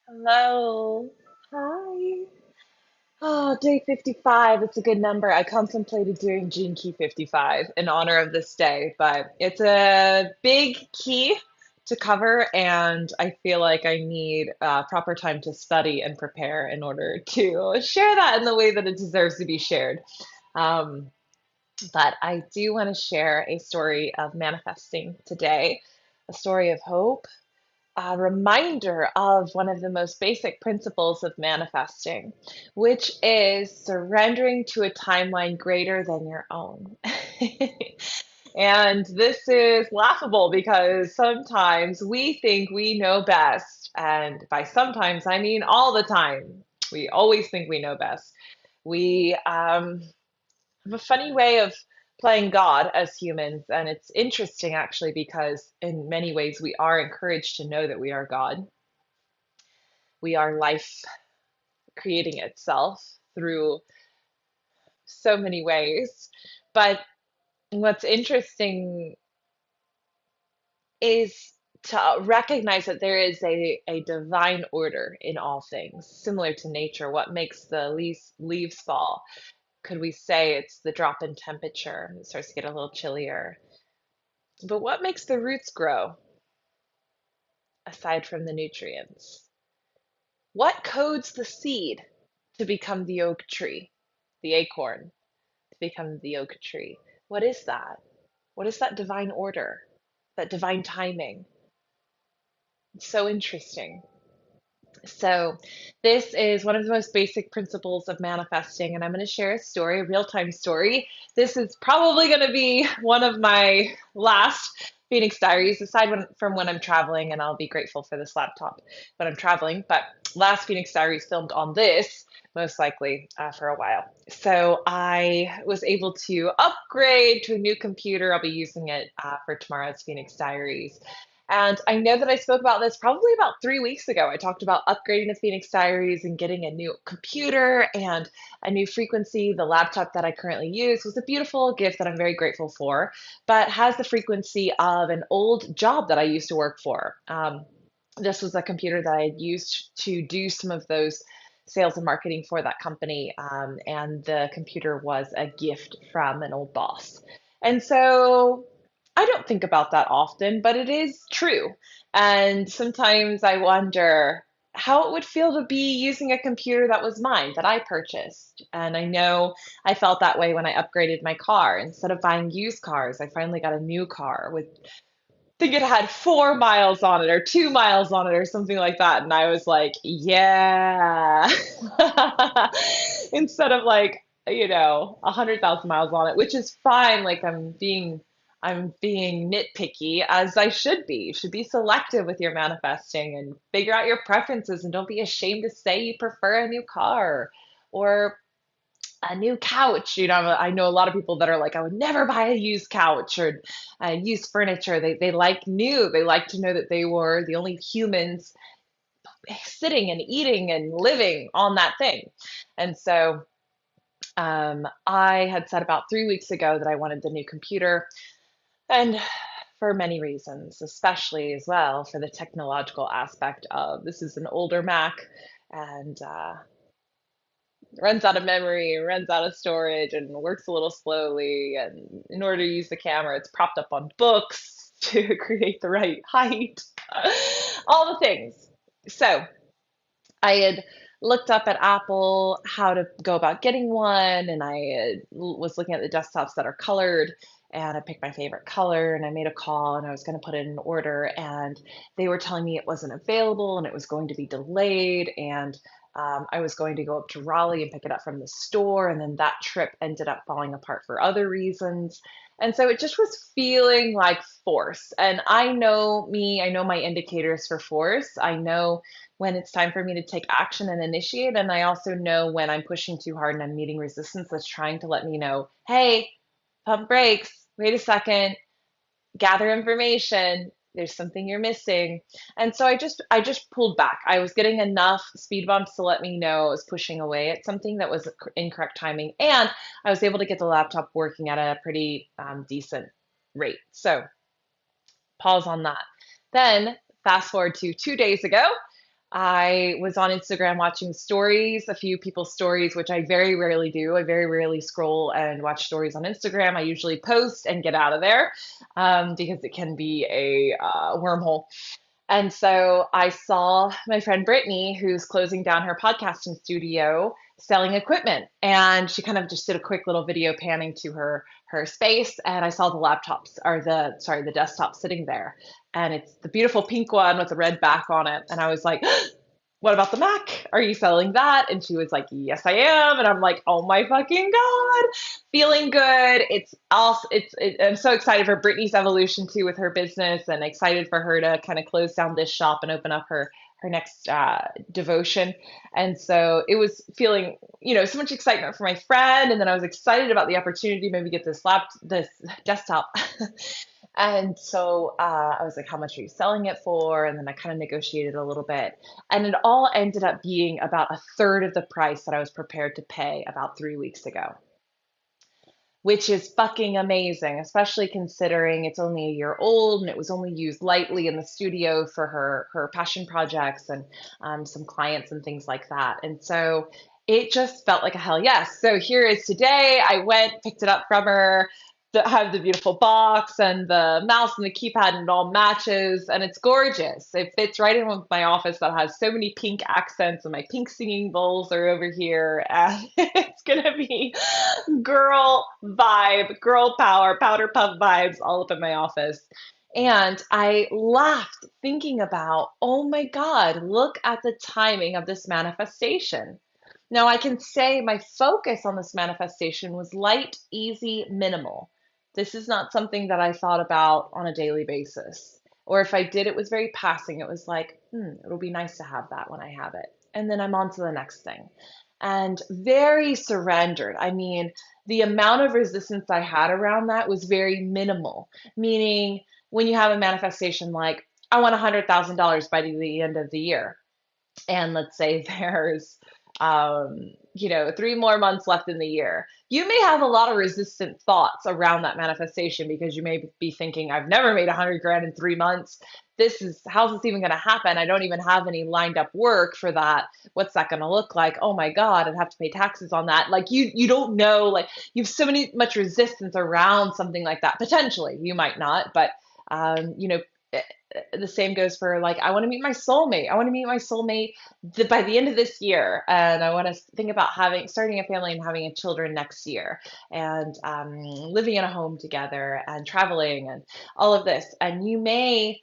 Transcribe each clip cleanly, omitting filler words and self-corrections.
Hello. Hi. Oh, day 55. It's a good number. I contemplated doing Gene Key 55 in honor of this day, but it's a big key to cover, and I feel like I need proper time to study and prepare in order to share that in the way that it deserves to be shared. Um, but I do want to share a story of manifesting today, a story of hope, a reminder of one of the most basic principles of manifesting, which is surrendering to a timeline greater than your own. And this is laughable because sometimes we think we know best. And by sometimes, I mean all the time. We always think we know best. We have a funny way of playing God as humans. And it's interesting, actually, because in many ways we are encouraged to know that we are God. We are life creating itself through so many ways. But what's interesting is to recognize that there is a divine order in all things, similar to nature. What makes the leaves fall? Could we say it's the drop in temperature? It starts to get a little chillier. But what makes the roots grow aside from the nutrients? What codes the seed to become the oak tree, the acorn, to become the oak tree? What is that? What is that divine order, that divine timing? It's so interesting. So, this is one of the most basic principles of manifesting, and I'm going to share a story, a real time story. This is probably going to be one of my last Phoenix Diaries, aside from when I'm traveling, and I'll be grateful for this laptop when I'm traveling. But last Phoenix Diaries filmed on this, most likely for a while. So, I was able to upgrade to a new computer. I'll be using it for tomorrow's Phoenix Diaries. And I know that I spoke about this probably about 3 weeks ago. I talked about upgrading the Phoenix Diaries and getting a new computer and a new frequency. The laptop that I currently use was a beautiful gift that I'm very grateful for, but has the frequency of an old job that I used to work for. This was a computer that I had used to do some of those sales and marketing for that company, and the computer was a gift from an old boss. And so I don't think about that often, but it is true. And sometimes I wonder how it would feel to be using a computer that was mine, that I purchased. And I know I felt that way when I upgraded my car. Instead of buying used cars, I finally got a new car with, I think it had 4 miles on it or 2 miles on it or something like that. And I was like, yeah. Instead of like, 100,000 miles on it, which is fine. Like I'm being nitpicky as I should be. You should be selective with your manifesting and figure out your preferences and don't be ashamed to say you prefer a new car or a new couch. I know a lot of people that are like, I would never buy a used couch or used furniture. They like new. They like to know that they were the only humans sitting and eating and living on that thing. And so I had said about 3 weeks ago that I wanted the new computer, and for many reasons, especially as well for the technological aspect of this is an older Mac, and runs out of memory, runs out of storage, and works a little slowly. And in order to use the camera, it's propped up on books to create the right height, all the things. So I had looked up at Apple how to go about getting one, and was looking at the desktops that are colored. And I picked my favorite color and I made a call and I was going to put in an order. And they were telling me it wasn't available and it was going to be delayed. And I was going to go up to Raleigh and pick it up from the store. And then that trip ended up falling apart for other reasons. And so it just was feeling like force. And I know me, I know my indicators for force. I know when it's time for me to take action and initiate. And I also know when I'm pushing too hard and I'm meeting resistance that's trying to let me know, hey, pump brakes, wait a second, gather information. There's something you're missing. And so I just pulled back. I was getting enough speed bumps to let me know I was pushing away at something that was incorrect timing. And I was able to get the laptop working at a pretty decent rate. So pause on that. Then fast forward to 2 days ago. I was on Instagram watching stories, a few people's stories, which I very rarely do. I very rarely scroll and watch stories on Instagram. I usually post and get out of there because it can be a wormhole. And so I saw my friend Brittany, who's closing down her podcasting studio, selling equipment. And she kind of just did a quick little video panning to her space. And I saw the laptops, or the desktop sitting there. And it's the beautiful pink one with the red back on it. And I was like, what about the Mac? Are you selling that? And she was like, yes, I am. And I'm like, oh my fucking God, feeling good. It's also, I'm so excited for Brittany's evolution too with her business and excited for her to kind of close down this shop and open up her next devotion. And so it was feeling, so much excitement for my friend. And then I was excited about the opportunity to maybe get this desktop. And so I was like, how much are you selling it for? And then I kind of negotiated a little bit. And it all ended up being about a third of the price that I was prepared to pay about 3 weeks ago, which is fucking amazing, especially considering it's only a year old and it was only used lightly in the studio for her passion projects and some clients and things like that. And so it just felt like a hell yes. So here is today. I went, picked it up from her. Have the beautiful box and the mouse and the keypad and it all matches and it's gorgeous. It fits right in with my office that has so many pink accents and my pink singing bowls are over here and it's gonna be girl vibe, girl power, powder puff vibes all up in my office. And I laughed thinking about, oh my God, look at the timing of this manifestation. Now I can say my focus on this manifestation was light, easy, minimal. This is not something that I thought about on a daily basis. Or if I did, it was very passing. It was like, it'll be nice to have that when I have it. And then I'm on to the next thing. And very surrendered. I mean, the amount of resistance I had around that was very minimal, meaning when you have a manifestation like, I want $100,000 by the end of the year, and let's say there's 3 more months left in the year, you may have a lot of resistant thoughts around that manifestation because you may be thinking, I've never made 100 grand in 3 months. How's this even going to happen? I don't even have any lined up work for that. What's that going to look like? Oh my God, I'd have to pay taxes on that. Like you don't know, like you have so much resistance around something like that. Potentially, you might not, but um, you know, the same goes for like I want to meet my soulmate. I want to meet my soulmate by the end of this year, and I want to think about starting a family and having a children next year, and living in a home together and traveling and all of this. And you may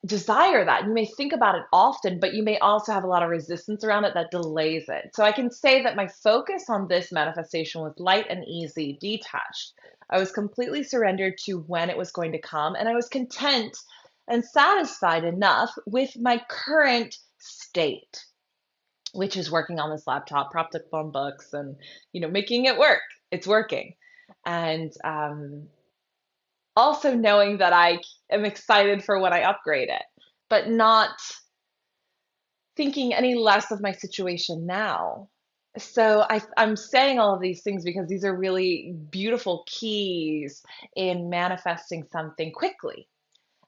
desire that. You may think about it often, but you may also have a lot of resistance around it that delays it. So I can say that my focus on this manifestation was light and easy, detached. I was completely surrendered to when it was going to come, and I was content and satisfied enough with my current state, which is working on this laptop, propped up on books, and making it work. It's working, and also knowing that I am excited for when I upgrade it, but not thinking any less of my situation now. So I'm saying all of these things because these are really beautiful keys in manifesting something quickly.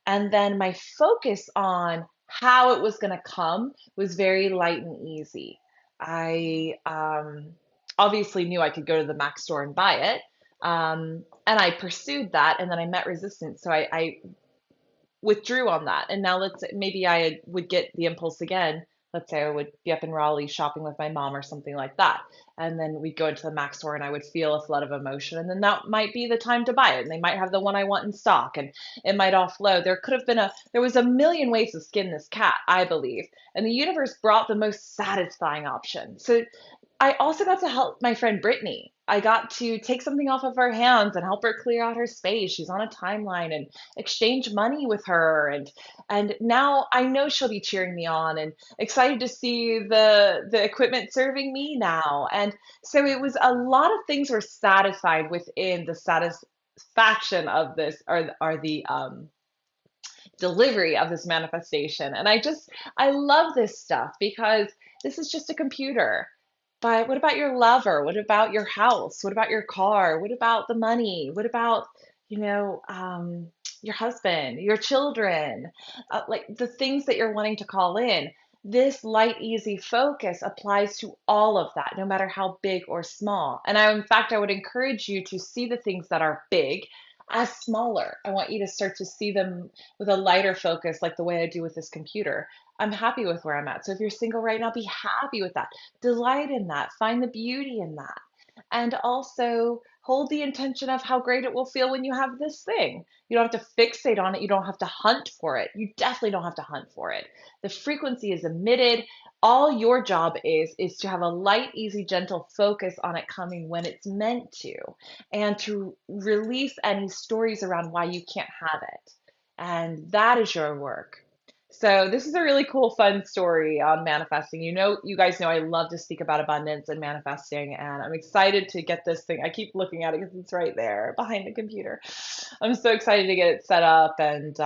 And then my focus on how it was going to come was very light and easy. I obviously knew I could go to the Mac store and buy it. And I pursued that, and then I met resistance. So I withdrew on that. And now maybe would get the impulse again. Let's say I would be up in Raleigh shopping with my mom or something like that. And then we'd go into the Mac store and I would feel a flood of emotion. And then that might be the time to buy it. And they might have the one I want in stock and it might offload. There was a million ways to skin this cat, I believe. And the universe brought the most satisfying option. So I also got to help my friend Brittany. I got to take something off of her hands and help her clear out her space. She's on a timeline and exchange money with her. And now I know she'll be cheering me on and excited to see the equipment serving me now. And so it was a lot of things were satisfied within the satisfaction of this or the delivery of this manifestation. And I love this stuff because this is just a computer. But what about your lover? What about your house? What about your car? What about the money? What about, you know, um, your husband, your children, like the things that you're wanting to call in? This light, easy focus applies to all of that, no matter how big or small. And in fact, I would encourage you to see the things that are big as smaller. I want you to start to see them with a lighter focus, like the way I do with this computer. I'm happy with where I'm at. So if you're single right now, be happy with that. Delight in that. Find the beauty in that. And also hold the intention of how great it will feel when you have this thing. You don't have to fixate on it. You don't have to hunt for it. You definitely don't have to hunt for it. The frequency is emitted. All your job is to have a light, easy, gentle focus on it coming when it's meant to, and to release any stories around why you can't have it. And that is your work. So this is a really cool, fun story on manifesting. You guys know I love to speak about abundance and manifesting, and I'm excited to get this thing. I keep looking at it because it's right there behind the computer. I'm so excited to get it set up and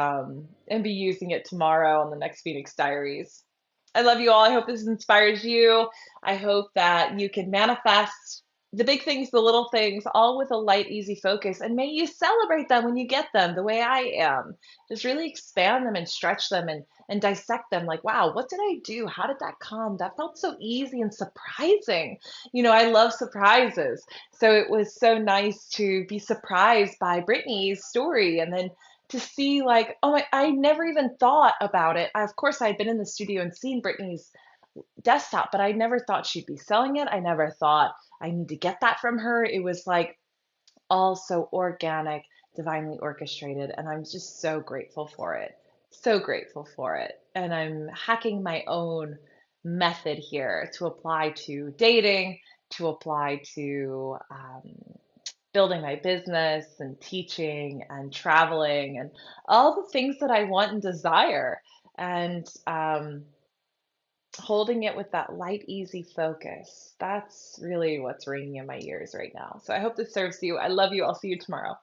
be using it tomorrow on the next Phoenix Diaries. I love you all. I hope this inspires you. I hope that you can manifest the big things, the little things, all with a light, easy focus. And may you celebrate them when you get them the way I am. Just really expand them and stretch them and dissect them like, wow, what did I do? How did that come? That felt so easy and surprising. I love surprises. So it was so nice to be surprised by Brittany's story and then to see like, oh my, I never even thought about it. Of course, I had been in the studio and seen Brittany's desktop, but I never thought she'd be selling it. I never thought I need to get that from her. It was like all so organic, divinely orchestrated, and I'm just so grateful for it. So grateful for it. And I'm hacking my own method here to apply to dating, to apply to building my business and teaching and traveling and all the things that I want and desire. And holding it with that light, easy focus. That's really what's ringing in my ears right now. So I hope this serves you. I love you. I'll see you tomorrow.